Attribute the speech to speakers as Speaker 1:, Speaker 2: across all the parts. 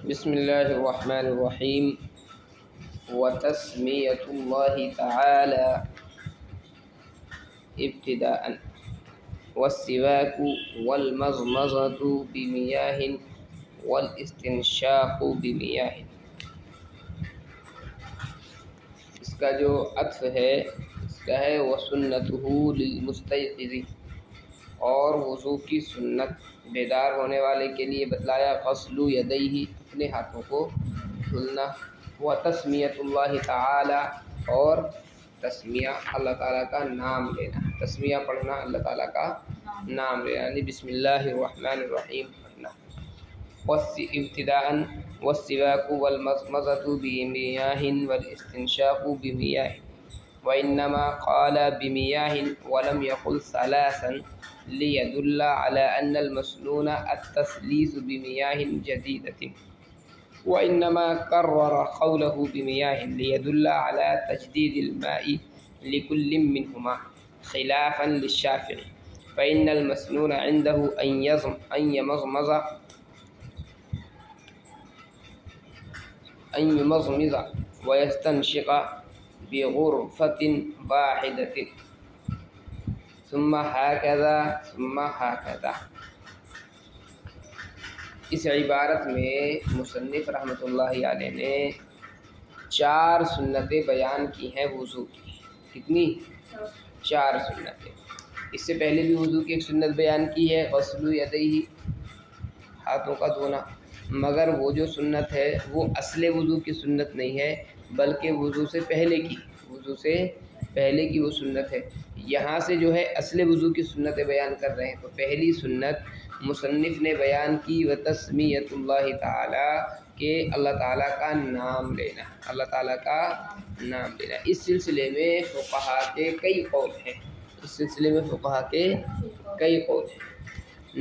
Speaker 1: بسم اللہ الرحمن الرحیم وتسمیۃ اللہ تعالی ابتداء والسواک والمضمضۃ بمیاہ والاستنشاق بمیاہ۔ اس کا جو عطف ہے اس کا ہے وسنتہ للمستيقظ، اور وضو کی سنت بیدار ہونے والے کے لیے بتلایا غسل یدیہ، اپنے ہاتھوں کو دھلنا، وتسمیۃ اللہ تعالی، اور تسمیہ اللہ تعالیٰ کا نام لینا، تسمیہ پڑھنا اللہ تعالیٰ کا نام لینا، یعنی بسم اللہ الرحمن الرحیم پڑھنا۔ ابتداء والسواک والمضمضۃ بمیاہ والاستنشاق بمیاہ، وإنما قال بمياه ولم يقل ثلاثا ليدل على أن المسنون التثليث بمياه جديدة، وإنما كرر قوله بمياه ليدل على تجديد الماء لكل منهما خلافا للشافعي، فإن المسنون عنده أن يمضمض ويستنشق بغرفة واحدة ثم هكذا ثم هكذا۔ اس عبارت میں مصنف رحمۃ اللہ علیہ نے 4 سنتیں بیان کی ہیں وضو کی۔ کتنی؟ 4 سنتیں۔ اس سے پہلے بھی وضو کی ایک سنت بیان کی ہے، غسل یدیہ، ہاتھوں کا دھونا، مگر وہ جو سنت ہے وہ اصل وضو کی سنت نہیں ہے، بلکہ وضو سے پہلے کی وہ سنت ہے۔ یہاں سے جو ہے اصل وضو کی سنتیں بیان کر رہے ہیں۔ تو پہلی سنت مصنف نے بیان کی وتسمیۃ اللہ تعالی، کہ اللہ تعالیٰ کا نام لینا، اللہ تعالیٰ کا نام لینا۔ اس سلسلے میں فقہا کے کئی قول ہیں،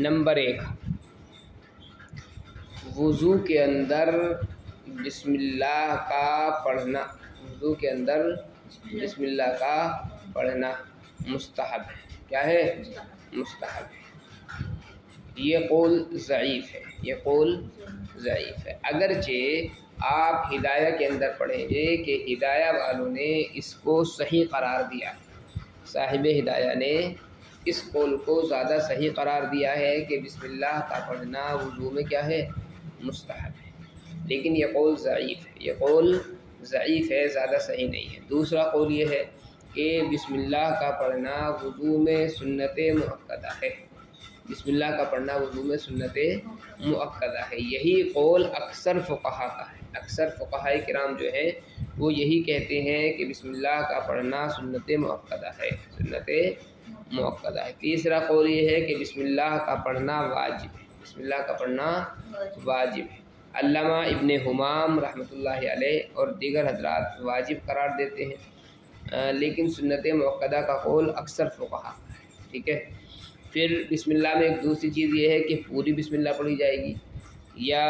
Speaker 1: نمبر 1، وضو کے اندر بسم اللہ کا پڑھنا، وضو کے اندر بسم اللہ کا پڑھنا مستحب ہے۔ کیا ہے؟ مستحب ہے۔ یہ قول ضعیف ہے، اگرچہ آپ ہدایہ کے اندر پڑھیں گے کہ ہدایہ والوں نے اس کو صحیح قرار دیا ہے، صاحب ہدایہ نے اس قول کو زیادہ صحیح قرار دیا ہے کہ بسم اللہ کا پڑھنا وضو میں کیا ہے؟ مستحب ہے، لیکن یہ قول ضعیف ہے، زیادہ صحیح نہیں ہے۔ دوسرا قول یہ ہے کہ بسم اللہ کا پڑھنا وضو میں سنت مؤکدہ ہے، بسم اللہ کا پڑھنا وضو میں سنت مؤکدہ ہے۔ یہی قول اکثر فقہا کا ہے، اکثر فقہاء کرام جو ہیں وہ یہی کہتے ہیں کہ بسم اللہ کا پڑھنا سنت مؤکدہ ہے، تیسرا قول یہ ہے کہ بسم اللہ کا پڑھنا واجب ہے، علامہ ابن حمام رحمۃ اللہ علیہ اور دیگر حضرات واجب قرار دیتے ہیں، لیکن سنت مؤکدہ کا قول اکثر فقہا کا ہے۔ ٹھیک ہے۔ پھر بسم اللہ میں ایک دوسری چیز یہ ہے کہ پوری بسم اللہ پڑھی جائے گی یا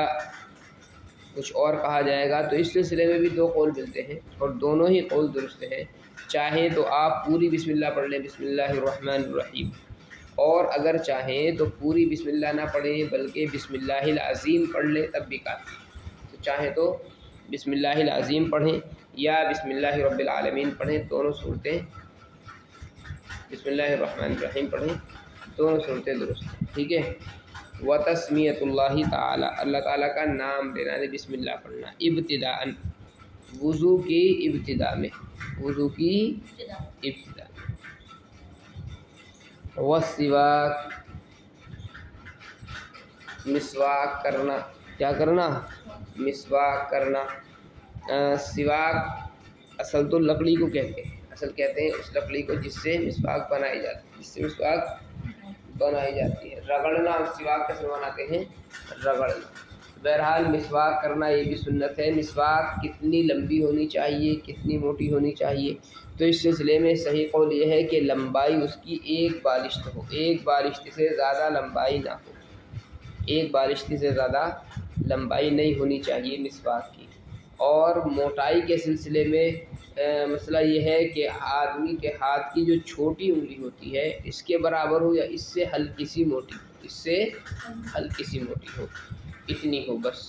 Speaker 1: کچھ اور کہا جائے گا، تو اس سلسلے میں بھی 2 قول ملتے ہیں، اور دونوں ہی قول درست ہیں۔ چاہیں تو آپ پوری بسم اللہ پڑھ لیں، بسم اللہ الرحمن الرحیم، اور اگر چاہیں تو پوری بسم اللہ نہ پڑھیں بلکہ بسم اللہ العظیم پڑھ لیں، تب بھی کافی۔ تو چاہیں تو بسم اللہ العظیم پڑھیں یا بسم اللہ رب العالمین پڑھیں، دونوں صورتیں، بسم اللہ الرحمن الرحیم پڑھیں، دونوں صورتیں درست ہیں۔ ٹھیک ہے۔ وتسمیۃ اللہ تعالی، اللہ تعالیٰ کا نام لینا، یعنی بسم اللہ پڑھنا، ابتداء، وضو کی ابتدا میں، والسواک، مسواک کرنا، کیا کرنا؟ مسواک کرنا۔ سواک اصل تو لکڑی کو کہتے ہیں، اس لکڑی کو جس سے مسواک بنائی جاتی ہے، رگڑنا سواک کیسے بناتے ہیں؟ رگڑنا۔ بہرحال مسواک کرنا یہ بھی سنت ہے۔ مسواک کتنی لمبی ہونی چاہیے، کتنی موٹی ہونی چاہیے؟ تو اس سلسلے میں صحیح قول یہ ہے کہ لمبائی اس کی 1 بالشت ہو، 1 بالشت سے زیادہ لمبائی نہ ہو، 1 بالشت سے زیادہ لمبائی نہیں ہونی چاہیے مسواک کی۔ اور موٹائی کے سلسلے میں مسئلہ یہ ہے کہ آدمی کے ہاتھ کی جو چھوٹی انگلی ہوتی ہے اس کے برابر ہو یا اس سے ہلکی سی موٹی ہو، اتنی ہو بس،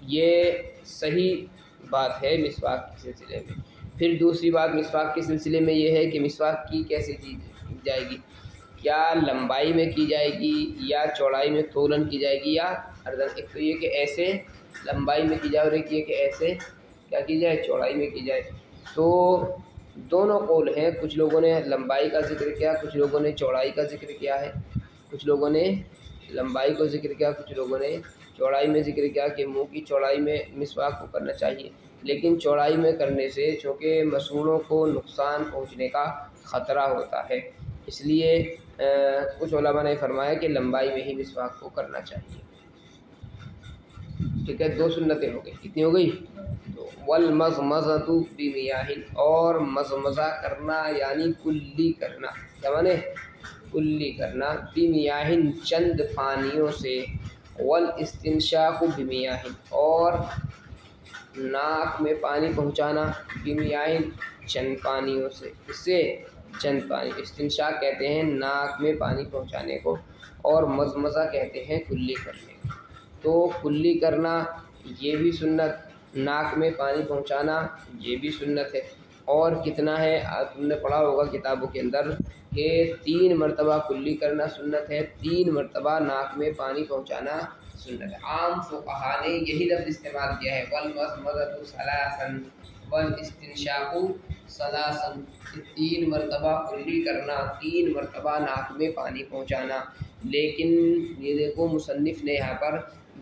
Speaker 1: یہ صحیح بات ہے مسواک کے سلسلے میں۔ پھر دوسری بات مسواک کے سلسلے میں یہ ہے کہ مسواک کی کیسے کی جائے گی، کیا لمبائی میں کی جائے گی یا چوڑائی میں تولن کی جائے گی یا عرضاً۔ ایک تو یہ کہ ایسے لمبائی میں کی جائے اور ایک یہ کہ ایسے کیا کی جائے، چوڑائی میں کی جائے۔ تو دونوں قول ہیں، کچھ لوگوں نے لمبائی کا ذکر کیا، کچھ لوگوں نے چوڑائی کا ذکر کیا ہے، کچھ لوگوں نے لمبائی کو ذکر کیا، کچھ لوگوں نے چوڑائی میں ذکر کیا کہ منہ کی چوڑائی میں مسواک کو کرنا چاہیے، لیکن چوڑائی میں کرنے سے چونکہ مسوڑوں کو نقصان پہنچنے کا خطرہ ہوتا ہے، اس لیے کچھ علماء نے فرمایا کہ لمبائی میں ہی مسواک کو کرنا چاہیے۔ ٹھیک ہے، دو سنتیں ہو گئی، کتنی ہو گئی؟ والمضمضۃ بمیاہ، اور مضمضہ کرنا یعنی کلی کرنا، کیا مانے؟ کلی کرنا، بمیاہ چند پانیوں سے، والاستنشاق بمیاہ، اور ناک میں پانی پہنچانا، بمیاہ چند پانیوں سے، اس سے چند پانی، استنشاق کہتے ہیں ناک میں پانی پہنچانے کو، اور مضمضہ کہتے ہیں کلی کرنے کو۔ تو کلی کرنا یہ بھی سنت، ناک میں پانی پہنچانا یہ بھی سنت ہے، اور کتنا ہے تم نے پڑھا ہوگا کتابوں کے اندر کہ 3 مرتبہ کلی کرنا سنت ہے، 3 مرتبہ ناک میں پانی پہنچانا سنت ہے۔ عام فقہا نے یہی لفظ استعمال کیا ہے، والمضمضۃ ثلاثا والاستنشاق ثلاثا، 3 مرتبہ کلی کرنا، 3 مرتبہ ناک میں پانی پہنچانا۔ لیکن یہ دیکھو مصنف نے یہاں پر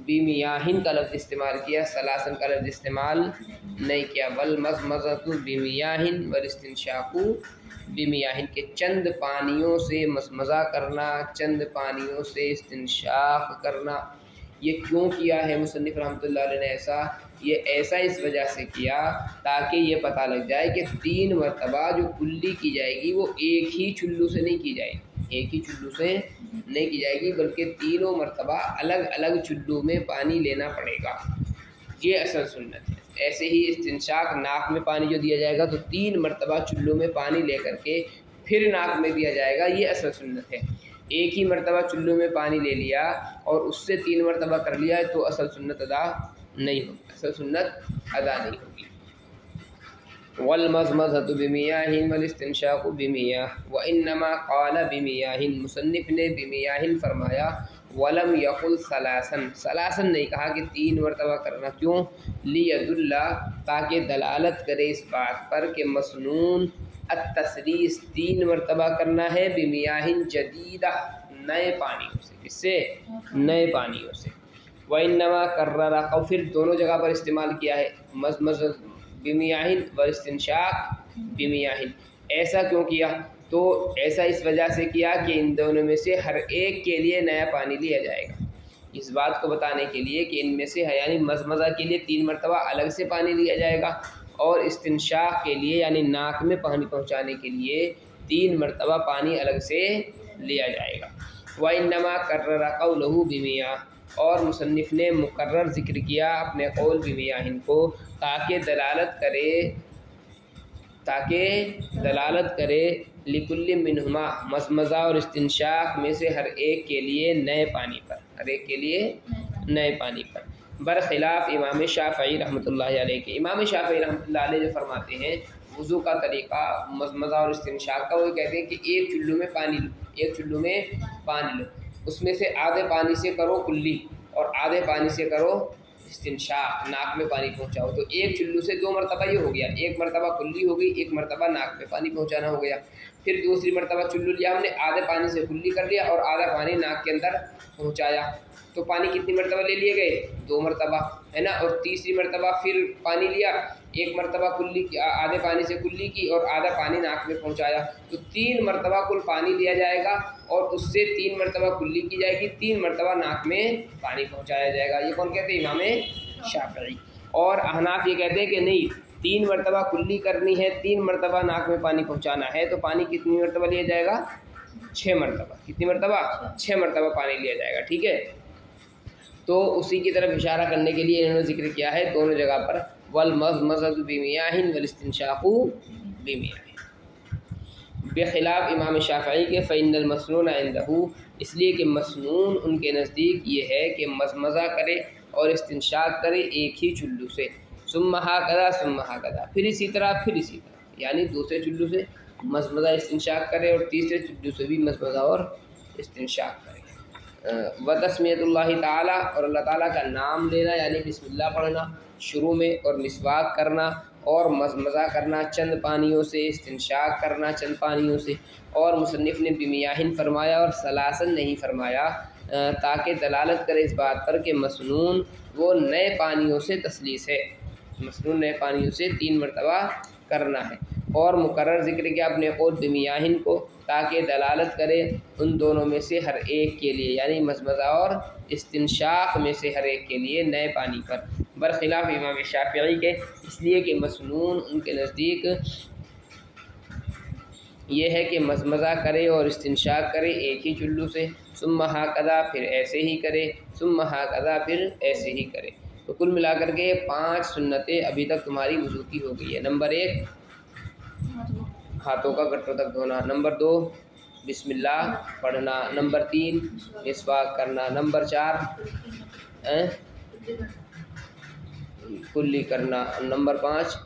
Speaker 1: بمیاہن کا لفظ استعمال کیا، ثلاثن کا لفظ استعمال نہیں کیا، والمضمضۃ بمیاہن والاستنشاق بمیاہن، کے چند پانیوں سے مضمضہ کرنا، چند پانیوں سے استنشاق کرنا۔ یہ کیوں کیا ہے مصنف رحمۃ اللہ علیہ نے ایسا؟ یہ ایسا اس وجہ سے کیا تاکہ یہ پتہ لگ جائے کہ 3 مرتبہ جو کلی کی جائے گی وہ ایک ہی چلو سے نہیں کی جائے گی، ایک ہی چلو سے نہیں کی جائے گی، بلکہ تینوں مرتبہ الگ الگ چلو میں پانی لینا پڑے گا، یہ اصل سنت ہے۔ ایسے ہی استنشاق ناک میں پانی جو دیا جائے گا تو 3 مرتبہ چلو میں پانی لے کر کے پھر ناک میں دیا جائے گا، یہ اصل سنت ہے۔ ایک ہی مرتبہ چلو میں پانی لے لیا اور اس سے 3 مرتبہ کر لیا تو اصل سنت ادا نہیں ہوگی، اصل سنت ادا نہیں ہوگی۔ والمضمضۃ بمیاہ والاستنشاق بمیاہ، وانما قال بمیاہ، مصنف نے بمیاہ فرمایا، ولم یقل ثلاثا، ثلاثا نہیں کہا کہ 3 مرتبہ کرنا، کیوں؟ لیدل، تاکہ دلالت کرے اس بات پر کہ مسنون التثلیث 3 مرتبہ کرنا ہے، بمیاہ جدیدہ نئے پانیوں سے، اس سے نئے پانیوں سے۔ وانما کرر، اور پھر دونوں جگہ پر استعمال کیا ہے، مضمضۃ بمیاہ والاستنشاق بمیاہ۔ ایسا کیوں کیا؟ تو ایسا اس وجہ سے کیا کہ ان دونوں میں سے ہر ایک کے لیے نیا پانی لیا جائے گا، اس بات کو بتانے کے لیے کہ ان میں سے یعنی مضمضہ کے لیے 3 مرتبہ الگ سے پانی لیا جائے گا، اور استنشاق کے لیے یعنی ناک میں پانی پہنچانے کے لیے 3 مرتبہ پانی الگ سے لیا جائے گا۔ وانما کرر قولہ بمیاہ، اور مصنف نے مقرر ذکر کیا اپنے قول بمیاہ کو تاکہ دلالت کرے لکل منہما، مضمضہ اور استنشاق میں سے ہر ایک کے لیے نئے پانی پر، ہر ایک کے لیے نئے پانی پر، برخلاف امام شافعی رحمۃ اللہ علیہ کے۔ امام شافعی رحمۃ اللہ علیہ جو فرماتے ہیں وضو کا طریقہ مضمضہ اور استنشاق کا، وہ کہتے ہیں کہ ایک چلو میں پانی لو، ایک چلو میں پانی لو، اس میں سے آدھے پانی سے کرو کلی اور آدھے پانی سے کرو استنشاق، ناک میں پانی پہنچاؤ، تو ایک چلو سے 2 مرتبہ یہ ہو گیا، ایک مرتبہ کلی ہو گئی، ایک مرتبہ ناک میں پانی پہنچانا ہو گیا۔ پھر دوسری مرتبہ چلو لیا ہم نے، آدھے پانی سے کلی کر لیا اور آدھا پانی ناک کے اندر پہنچایا، تو پانی کتنی مرتبہ لے لیے گئے؟ 2 مرتبہ، ہے نا۔ اور تیسری مرتبہ پھر پانی لیا، ایک مرتبہ کلی کی، آدھے پانی سے کلی کی اور آدھا پانی ناک میں پہنچایا، تو 3 مرتبہ کل پانی لیا جائے گا اور اس سے 3 مرتبہ کلی کی جائے گی، 3 مرتبہ ناک میں پانی پہنچایا جائے گا۔ یہ کون کہتے ہیں؟ امام شافعی۔ اور احناف یہ کہتے ہیں کہ نہیں، 3 مرتبہ کلی کرنی ہے، 3 مرتبہ ناک میں پانی پہنچانا ہے، تو پانی کتنی مرتبہ لیا جائے گا؟ 6 مرتبہ۔ کتنی مرتبہ؟ 6 مرتبہ پانی لیا جائے گا، ٹھیک ہے۔ تو اسی کی طرف اشارہ کرنے کے لیے انہوں نے ذکر کیا ہے دونوں جگہ پر، والمضمضۃ بمیاہ والاستنشاق بمیاہ، بخلاف امام شافعی کے فإن المسنون عندہ، اس لیے کہ مسنون ان کے نزدیک یہ ہے کہ مضمضہ کرے اور استنشاق کرے ایک ہی چلو سے، ثم ہکذا، پھر اسی طرح، یعنی دوسرے چلو سے مضمضہ استنشاق کرے اور تیسرے چلو سے بھی مضمضہ اور استنشاق کرے۔ وتسمیۃ اللہ تعالیٰ، اور اللہ تعالیٰ کا نام لینا یعنی بسم اللہ پڑھنا شروع میں، اور مسواک کرنا اور مضمضہ کرنا چند پانیوں سے، استنشاق کرنا چند پانیوں سے، اور مصنف نے بمیاہن فرمایا اور ثلاثن نہیں فرمایا تاکہ دلالت کرے اس بات پر کہ مسنون وہ نئے پانیوں سے تثلیث ہے، مسنون نئے پانیوں سے 3 مرتبہ کرنا ہے، اور مقرر ذکر کیا اپنے قول بمیاہن کو تاکہ دلالت کرے ان دونوں میں سے ہر ایک کے لیے، یعنی مضمضہ اور استنشاق میں سے ہر ایک کے لیے نئے پانی پر، برخلاف امام شافعی کے، اس لیے کہ مسنون ان کے نزدیک یہ ہے کہ مضمضہ کرے اور استنشاق کرے ایک ہی چلو سے، ثم ہکذا پھر ایسے ہی کرے، ثم ہکذا پھر ایسے ہی کرے۔ تو کل ملا کر کے 5 سنتیں ابھی تک تمہاری وضو کی ہو گئی ہے۔ نمبر 1 ہاتھوں کا گٹوں تک دھونا، نمبر 2 بسم اللہ پڑھنا، نمبر 3 مسواک کرنا، نمبر 4 کلی کرنا، نمبر 5